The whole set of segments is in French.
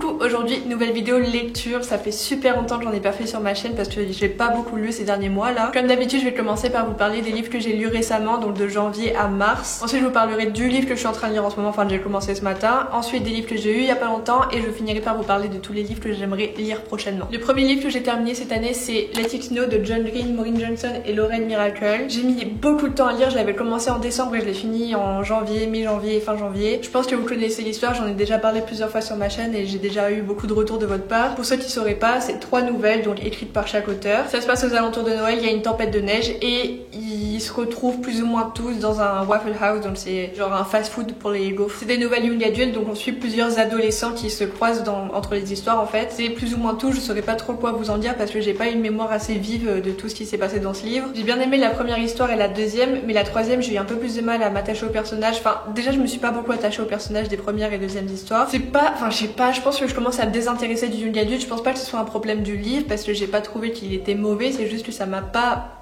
Coucou, aujourd'hui nouvelle vidéo lecture, ça fait super longtemps que j'en ai pas fait sur ma chaîne parce que j'ai pas beaucoup lu ces derniers mois là. Comme d'habitude je vais commencer par vous parler des livres que j'ai lus récemment, donc de janvier à mars. Ensuite je vous parlerai du livre que je suis en train de lire en ce moment, enfin j'ai commencé ce matin. Ensuite des livres que j'ai eu il y a pas longtemps et je finirai par vous parler de tous les livres que j'aimerais lire prochainement. Le premier livre que j'ai terminé cette année c'est Let It Snow de John Green, Maureen Johnson et Lauren Miracle. J'ai mis beaucoup de temps à lire, je l'avais commencé en décembre et je l'ai fini en janvier, mi-janvier et fin janvier. Je pense que vous connaissez l'histoire, j'en ai déjà parlé plusieurs fois sur ma chaîne et j'ai déjà eu beaucoup de retours de votre part. Pour ceux qui sauraient pas, c'est 3 nouvelles donc écrites par chaque auteur. Ça se passe aux alentours de Noël, il y a une tempête de neige et ils se retrouvent plus ou moins tous dans un Waffle House, donc c'est genre un fast food pour les gaufres. C'est des nouvelles young adultes, donc on suit plusieurs adolescents qui se croisent entre les histoires en fait. C'est plus ou moins tout, je saurais pas trop quoi vous en dire parce que j'ai pas une mémoire assez vive de tout ce qui s'est passé dans ce livre. J'ai bien aimé la première histoire et la deuxième, mais la troisième j'ai eu un peu plus de mal à m'attacher au personnage. Enfin déjà je me suis pas beaucoup attachée au personnage des premières et deuxièmes histoires. C'est pas, enfin je sais pas, je pense que je commence à me désintéresser du young adulte. Je pense pas que ce soit un problème du livre parce que j'ai pas trouvé qu'il était mauvais, c'est juste que ça m'a pas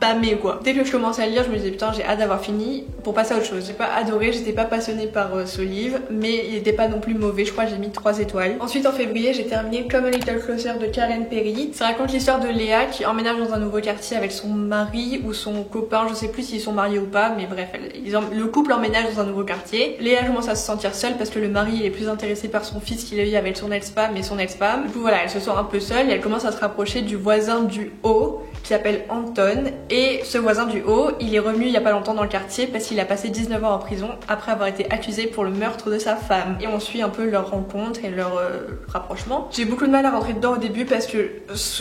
bâmé quoi. Dès que je commençais à lire, je me disais putain j'ai hâte d'avoir fini pour passer à autre chose. J'ai pas adoré, j'étais pas passionnée par ce livre, mais il était pas non plus mauvais, je crois que j'ai mis 3 étoiles. Ensuite en février j'ai terminé Come a Little Closer de Karen Perry. Ça raconte l'histoire de Léa qui emménage dans un nouveau quartier avec son mari ou son copain, je sais plus s'ils sont mariés ou pas, mais bref, le couple emménage dans un nouveau quartier. Léa commence à se sentir seule parce que le mari il est plus intéressé par son fils qu'il a eu avec son ex-femme et son ex-femme. Du coup voilà, elle se sent un peu seule et elle commence à se rapprocher du voisin du haut qui s'appelle Anton, et ce voisin du haut il est revenu il y a pas longtemps dans le quartier parce qu'il a passé 19 ans en prison après avoir été accusé pour le meurtre de sa femme, et on suit un peu leur rencontre et leur rapprochement. J'ai beaucoup de mal à rentrer dedans au début parce que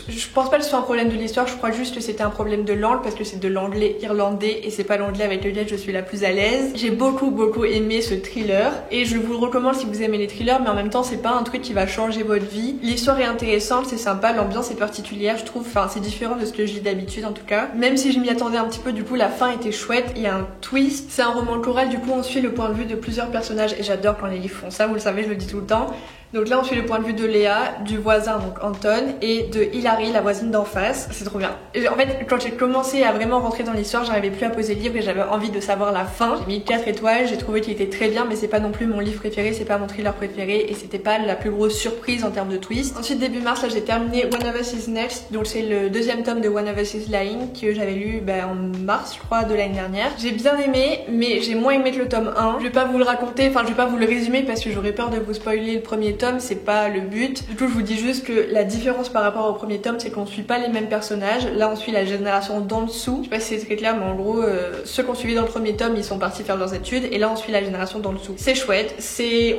je pense pas que ce soit un problème de l'histoire, je crois juste que c'était un problème de langue parce que c'est de l'anglais irlandais et c'est pas l'anglais avec lequel je suis la plus à l'aise. J'ai beaucoup aimé ce thriller et je vous le recommande si vous aimez les thrillers, mais en même temps c'est pas un truc qui va changer votre vie. L'histoire est intéressante, c'est sympa, l'ambiance est particulière je trouve, enfin c'est différent de ce que je lis d'habitude en tout cas, même si je m'y attendais un petit peu. Du coup la fin était chouette, il y a un twist, c'est un roman choral, du coup on suit le point de vue de plusieurs personnages et j'adore quand les livres font ça, vous le savez, je le dis tout le temps. Donc là on suit le point de vue de Léa, du voisin donc Anton et de Hilary, la voisine d'en face. C'est trop bien. Et en fait quand j'ai commencé à vraiment rentrer dans l'histoire, j'arrivais plus à poser le livre et j'avais envie de savoir la fin. J'ai mis 4 étoiles, j'ai trouvé qu'il était très bien, mais c'est pas non plus mon livre préféré, c'est pas mon thriller préféré et c'était pas la plus grosse surprise en termes de twist. Ensuite début mars là j'ai terminé One of Us is Next, donc c'est le deuxième tome de One of Us is Lying que j'avais lu en mars je crois de l'année dernière. J'ai bien aimé, mais j'ai moins aimé que le tome 1. Je vais pas vous le raconter, enfin je vais pas vous le résumer parce que j'aurais peur de vous spoiler le premier tome, c'est pas le but. Du coup je vous dis juste que la différence par rapport au premier tome c'est qu'on suit pas les mêmes personnages. Là on suit la génération d'en dessous, je sais pas si c'est très clair mais en gros ceux qu'on suivait dans le premier tome ils sont partis faire leurs études et là on suit la génération d'en dessous. C'est chouette,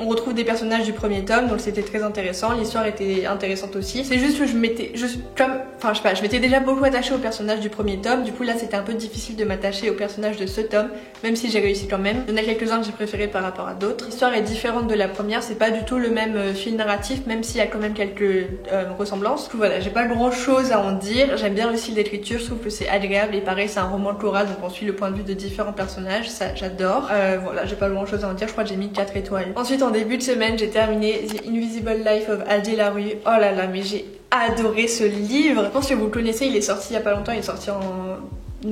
on retrouve des personnages du premier tome donc c'était très intéressant, l'histoire était intéressante aussi. C'est juste que je m'étais je m'étais déjà beaucoup attachée au personnage du premier tome, du coup là c'était un peu difficile de m'attacher au personnage de ce tome, même si j'ai réussi quand même. Il y en a quelques-uns que j'ai préférés par rapport à d'autres. L'histoire est différente de la première, c'est pas du tout le même fil narratif, même s'il y a quand même quelques ressemblances. Du coup voilà, j'ai pas grand chose à en dire, j'aime bien le style d'écriture, je trouve que c'est agréable et pareil c'est un roman choral donc on suit le point de vue de différents personnages, ça j'adore. Voilà, j'ai pas grand chose à en dire, je crois que j'ai mis 4 étoiles. Ensuite en début de semaine j'ai terminé The Invisible Life of Adé Larue. Oh là là, mais j'ai adoré ce livre. Je pense que vous le connaissez, il est sorti il y a pas longtemps, il est sorti en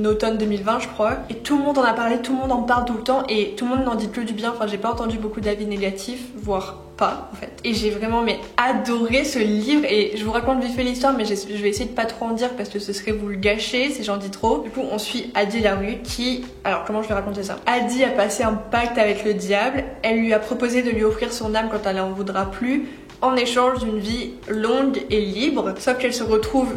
automne 2020 je crois, et tout le monde en a parlé, tout le monde en parle tout le temps et tout le monde n'en dit que du bien. Enfin j'ai pas entendu beaucoup d'avis négatifs, voire pas en fait, et j'ai vraiment adoré ce livre. Et je vous raconte vite fait l'histoire mais je vais essayer de pas trop en dire parce que ce serait vous le gâcher si j'en dis trop. Du coup on suit Adé Larue qui, alors comment je vais raconter ça, Adé a passé un pacte avec le diable, elle lui a proposé de lui offrir son âme quand elle en voudra plus en échange d'une vie longue et libre, sauf qu'elle se retrouve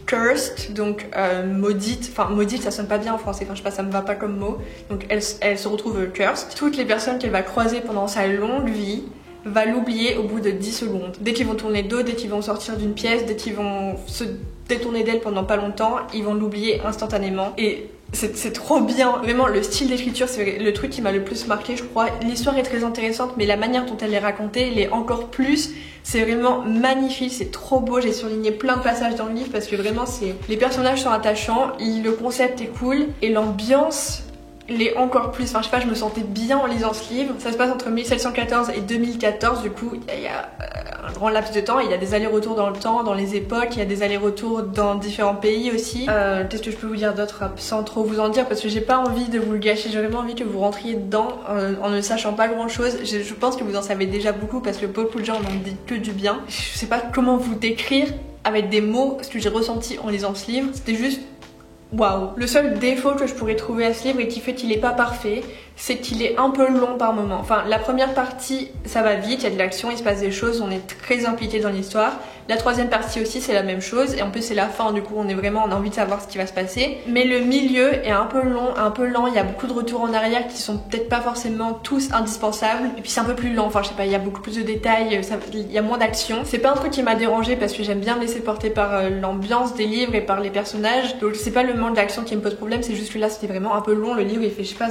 cursed, donc maudite, enfin maudite ça sonne pas bien en français, enfin je sais pas, ça me va pas comme mot, donc elle se retrouve cursed. Toutes les personnes qu'elle va croiser pendant sa longue vie va l'oublier au bout de 10 secondes. Dès qu'ils vont tourner le dos, dès qu'ils vont sortir d'une pièce, dès qu'ils vont se détourner d'elle pendant pas longtemps, ils vont l'oublier instantanément. Et c'est trop bien, vraiment le style d'écriture c'est le truc qui m'a le plus marqué je crois. L'histoire est très intéressante mais la manière dont elle est racontée elle est encore plus, c'est vraiment magnifique, c'est trop beau. J'ai surligné plein de passages dans le livre parce que vraiment les personnages sont attachants, le concept est cool et l'ambiance l'est encore plus. Enfin, je sais pas, je me sentais bien en lisant ce livre. Ça se passe entre 1714 et 2014. Du coup, il y a un grand laps de temps. Il y a des allers-retours dans le temps, dans les époques. Il y a des allers-retours dans différents pays aussi. Qu'est-ce que je peux vous dire d'autre sans trop vous en dire, parce que j'ai pas envie de vous le gâcher. J'ai vraiment envie que vous rentriez dedans en ne sachant pas grand-chose. Je pense que vous en savez déjà beaucoup parce que beaucoup de gens n'en disent que du bien. Je sais pas comment vous décrire avec des mots ce que j'ai ressenti en lisant ce livre. C'était juste waouh. Le seul défaut que je pourrais trouver à ce livre et qui fait qu'il est pas parfait, c'est qu'il est un peu long par moment. Enfin, la première partie, ça va vite, il y a de l'action, il se passe des choses, on est très impliqué dans l'histoire. La troisième partie aussi, c'est la même chose, et en plus c'est la fin, du coup on a envie de savoir ce qui va se passer. Mais le milieu est un peu long, un peu lent, il y a beaucoup de retours en arrière qui sont peut-être pas forcément tous indispensables. Et puis c'est un peu plus lent, enfin je sais pas, il y a beaucoup plus de détails, il y a moins d'action. C'est pas un truc qui m'a dérangé parce que j'aime bien me laisser porter par l'ambiance des livres et par les personnages. Donc c'est pas le manque d'action qui me pose problème, c'est juste que là c'était vraiment un peu long. Le livre il fait je sais pas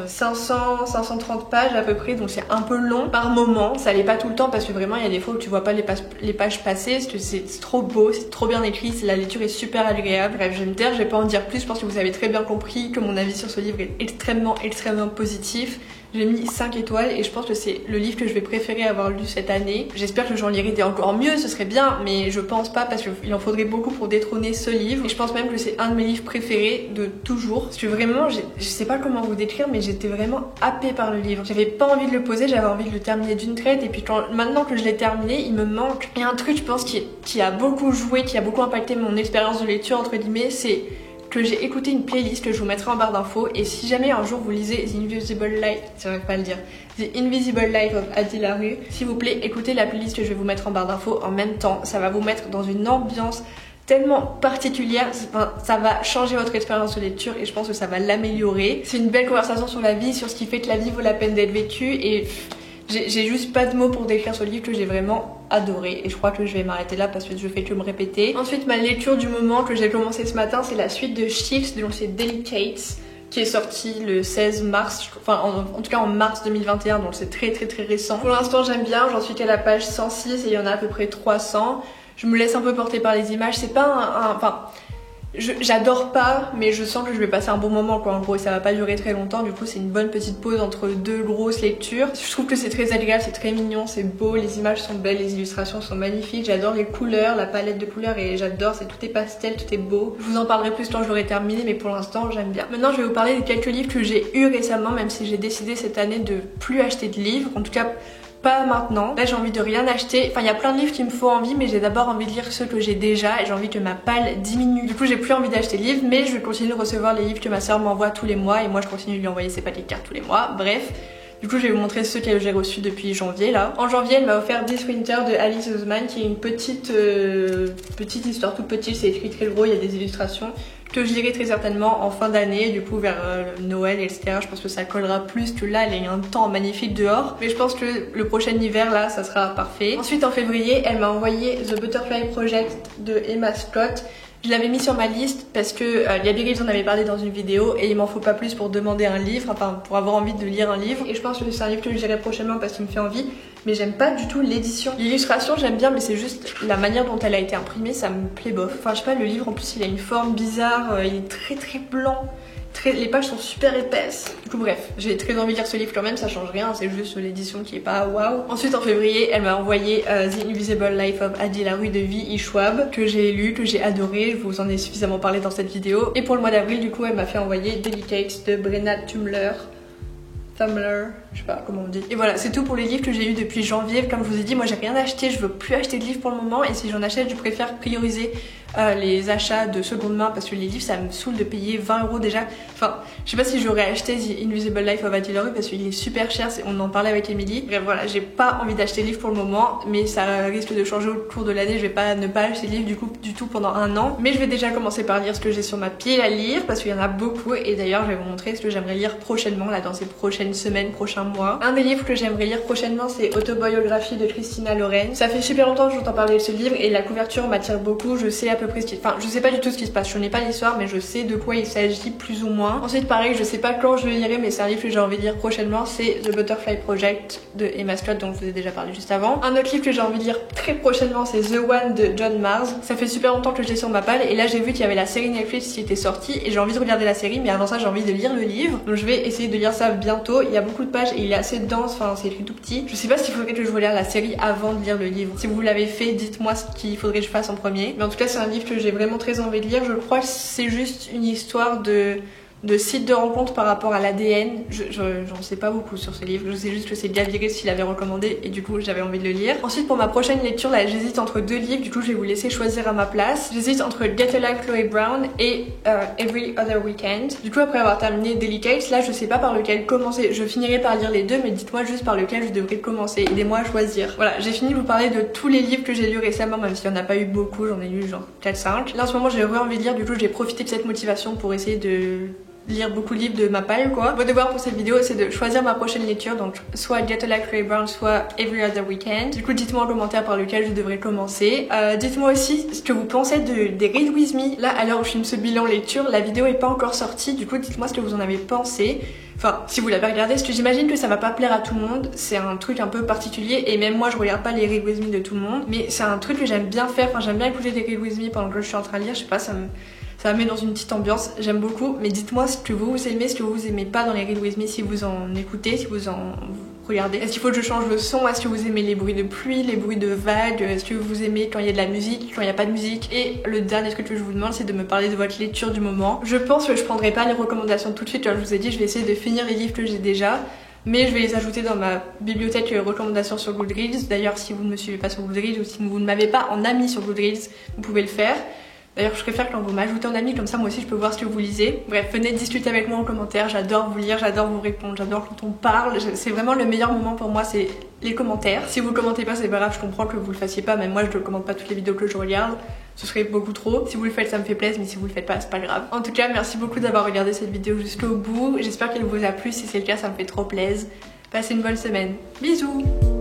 530 pages à peu près, donc c'est un peu long par moment. Ça l'est pas tout le temps parce que vraiment il y a des fois où tu vois pas les pages passer, parce que c'est trop beau, c'est trop bien écrit, la lecture est super agréable. Bref, je vais me taire, je vais pas en dire plus, je pense que vous avez très bien compris que mon avis sur ce livre est extrêmement positif. J'ai mis 5 étoiles et je pense que c'est le livre que je vais préférer avoir lu cette année. J'espère que j'en lirai des encore mieux, ce serait bien, mais je pense pas parce qu'il en faudrait beaucoup pour détrôner ce livre. Et je pense même que c'est un de mes livres préférés de toujours. Parce que vraiment, je sais pas comment vous décrire, mais j'étais vraiment happée par le livre. J'avais pas envie de le poser, j'avais envie de le terminer d'une traite. Et puis maintenant que je l'ai terminé, il me manque. Et un truc, je pense, qui a beaucoup joué, qui a beaucoup impacté mon expérience de lecture, entre guillemets, c'est que j'ai écouté une playlist que je vous mettrai en barre d'infos, et si jamais un jour vous lisez The Invisible Life, j'arrive pas à le dire, The Invisible Life of Addie LaRue, s'il vous plaît écoutez la playlist que je vais vous mettre en barre d'infos en même temps. Ça va vous mettre dans une ambiance tellement particulière, ça va changer votre expérience de lecture et je pense que ça va l'améliorer. C'est une belle conversation sur la vie, sur ce qui fait que la vie vaut la peine d'être vécue, et j'ai juste pas de mots pour décrire ce livre que j'ai vraiment adoré, et je crois que je vais m'arrêter là parce que je fais que me répéter. Ensuite, ma lecture du moment que j'ai commencé ce matin, c'est la suite de Shifts, donc c'est Delicates, qui est sorti le 16 mars, enfin en tout cas en mars 2021, donc c'est très récent. Pour l'instant j'aime bien, j'en suis qu'à la page 106 et il y en a à peu près 300. Je me laisse un peu porter par les images, c'est pas enfin j'adore pas, mais je sens que je vais passer un bon moment quoi. En gros, ça va pas durer très longtemps, du coup c'est une bonne petite pause entre deux grosses lectures. Je trouve que c'est très agréable, c'est très mignon, c'est beau, les images sont belles, les illustrations sont magnifiques, j'adore les couleurs, la palette de couleurs, et j'adore, tout est pastel, tout est beau. Je vous en parlerai plus quand je l'aurai terminé, mais pour l'instant j'aime bien. Maintenant je vais vous parler de quelques livres que j'ai eu récemment, même si j'ai décidé cette année de plus acheter de livres, en tout cas pas maintenant. Là j'ai envie de rien acheter. Enfin il y a plein de livres qui me font envie, mais j'ai d'abord envie de lire ceux que j'ai déjà et j'ai envie que ma palle diminue. Du coup j'ai plus envie d'acheter de livres, mais je vais continuer de recevoir les livres que ma soeur m'envoie tous les mois et moi je continue de lui envoyer ses paquets de cartes tous les mois. Bref. Du coup je vais vous montrer ceux que j'ai reçus depuis janvier là. En janvier elle m'a offert This Winter de Alice Oseman, qui est une petite histoire toute petite, c'est écrit très gros, il y a des illustrations, que je lirai très certainement en fin d'année, du coup vers Noël etc. Je pense que ça collera plus que là, il y a un temps magnifique dehors, mais je pense que le prochain hiver là ça sera parfait. Ensuite en février elle m'a envoyé The Butterfly Project de Emma Scott. Je l'avais mis sur ma liste parce que Gabriel en avait parlé dans une vidéo et il m'en faut pas plus pour demander un livre, enfin pour avoir envie de lire un livre. Et je pense que c'est un livre que je lirai prochainement parce qu'il me fait envie, mais j'aime pas du tout l'édition. L'illustration j'aime bien, mais c'est juste la manière dont elle a été imprimée, ça me plaît bof. Enfin je sais pas, le livre en plus il a une forme bizarre, il est très blanc. Les pages sont super épaisses. Du coup bref, j'ai très envie de lire ce livre quand même, ça change rien, c'est juste l'édition qui est pas waouh. Ensuite en février, elle m'a envoyé The Invisible Life of Addie LaRue de V.E. Schwab, que j'ai lu, que j'ai adoré, je vous en ai suffisamment parlé dans cette vidéo. Et pour le mois d'avril du coup elle m'a fait envoyer Delicates de Brenna Tumler, je sais pas comment on dit. Et voilà, c'est tout pour les livres que j'ai eu depuis janvier. Comme je vous ai dit, moi j'ai rien acheté, je veux plus acheter de livres pour le moment, et si j'en achète je préfère prioriser les achats de seconde main, parce que les livres ça me saoule de payer 20 € déjà. Enfin je sais pas si j'aurais acheté The Invisible Life of Addie LaRue parce qu'il est super cher, on en parlait avec Emily. Bref voilà, j'ai pas envie d'acheter de livres pour le moment, mais ça risque de changer au cours de l'année. Je vais pas ne pas acheter de livres du tout pendant un an, mais je vais déjà commencer par lire ce que j'ai sur ma pile à lire parce qu'il y en a beaucoup, et d'ailleurs je vais vous montrer ce que j'aimerais lire prochainement là dans ces prochaines semaines, prochains mois. Un des livres que j'aimerais lire prochainement c'est Autobiographie de Christina Loren. Ça fait super longtemps que j'entends parler de ce livre et la couverture m'attire beaucoup, je sais à peu peu près ce qui... Enfin, je sais pas du tout ce qui se passe, je connais pas l'histoire, mais je sais de quoi il s'agit plus ou moins. Ensuite, pareil, je sais pas quand je le lirai, mais c'est un livre que j'ai envie de lire prochainement, c'est The Butterfly Project de Emma Scott, dont je vous ai déjà parlé juste avant. Un autre livre que j'ai envie de lire très prochainement, c'est The One de John Mars. Ça fait super longtemps que j'ai sur ma palle, et là j'ai vu qu'il y avait la série Netflix qui était sortie, et j'ai envie de regarder la série, mais avant ça j'ai envie de lire le livre. Donc je vais essayer de lire ça bientôt. Il y a beaucoup de pages et il est assez dense, enfin c'est écrit tout petit. Je sais pas s'il faudrait que je regarde la série avant de lire le livre. Si vous l'avez fait, dites-moi ce qu'il faudrait que je fasse en premier. Mais en tout cas, c'est un livre que j'ai vraiment très envie de lire. Je crois que c'est juste une histoire de site de rencontre par rapport à l'ADN. J'en sais pas beaucoup sur ce livre. Je sais juste que c'est Gaviris qui l'avait recommandé et du coup j'avais envie de le lire. Ensuite, pour ma prochaine lecture, là j'hésite entre deux livres. Du coup je vais vous laisser choisir à ma place. J'hésite entre Get a Life Chloé Brown et Every Other Weekend. Du coup, après avoir terminé Delicate, là je sais pas par lequel commencer. Je finirai par lire les deux, mais dites-moi juste par lequel je devrais commencer. Aidez-moi à choisir. Voilà, j'ai fini de vous parler de tous les livres que j'ai lus récemment, même s'il y en a pas eu beaucoup. J'en ai lu genre 4-5. Là en ce moment j'ai envie de lire, du coup j'ai profité de cette motivation pour essayer de lire beaucoup de livres de ma palle quoi. Votre devoir pour cette vidéo c'est de choisir ma prochaine lecture, donc soit Get a Life Chloé Brown, soit Every Other Weekend. Du coup dites-moi en commentaire par lequel je devrais commencer. Dites-moi aussi ce que vous pensez des Read With Me. Là à l'heure où je filme ce bilan lecture, la vidéo est pas encore sortie, du coup dites-moi ce que vous en avez pensé. Enfin, si vous l'avez regardé, parce que j'imagine que ça va pas plaire à tout le monde, c'est un truc un peu particulier, et même moi je regarde pas les Read With Me de tout le monde, mais c'est un truc que j'aime bien faire, enfin j'aime bien écouter des Read With Me pendant que je suis en train de lire, je sais pas, ça me met dans une petite ambiance, j'aime beaucoup. Mais dites-moi ce que vous aimez, ce que vous aimez pas dans les Read With Me, si vous en écoutez, si vous en regardez. Est-ce qu'il faut que je change le son? Est-ce que vous aimez les bruits de pluie, les bruits de vagues? Est-ce que vous aimez quand il y a de la musique, quand il n'y a pas de musique? Et le dernier truc que je vous demande, c'est de me parler de votre lecture du moment. Je pense que je prendrai pas les recommandations tout de suite, comme je vous ai dit, je vais essayer de finir les livres que j'ai déjà, mais je vais les ajouter dans ma bibliothèque recommandations sur Goodreads. D'ailleurs, si vous ne me suivez pas sur Goodreads ou si vous ne m'avez pas en ami sur Goodreads, vous pouvez le faire. D'ailleurs, je préfère quand vous m'ajoutez en ami, comme ça moi aussi je peux voir ce que vous lisez. Bref, venez discuter avec moi en commentaire, j'adore vous lire, j'adore vous répondre, j'adore quand on parle. C'est vraiment le meilleur moment pour moi, c'est les commentaires. Si vous le commentez pas, c'est pas grave, je comprends que vous le fassiez pas, même moi je ne commente pas toutes les vidéos que je regarde. Ce serait beaucoup trop. Si vous le faites, ça me fait plaisir, mais si vous le faites pas, c'est pas grave. En tout cas, merci beaucoup d'avoir regardé cette vidéo jusqu'au bout. J'espère qu'elle vous a plu, si c'est le cas, ça me fait trop plaisir. Passez une bonne semaine. Bisous!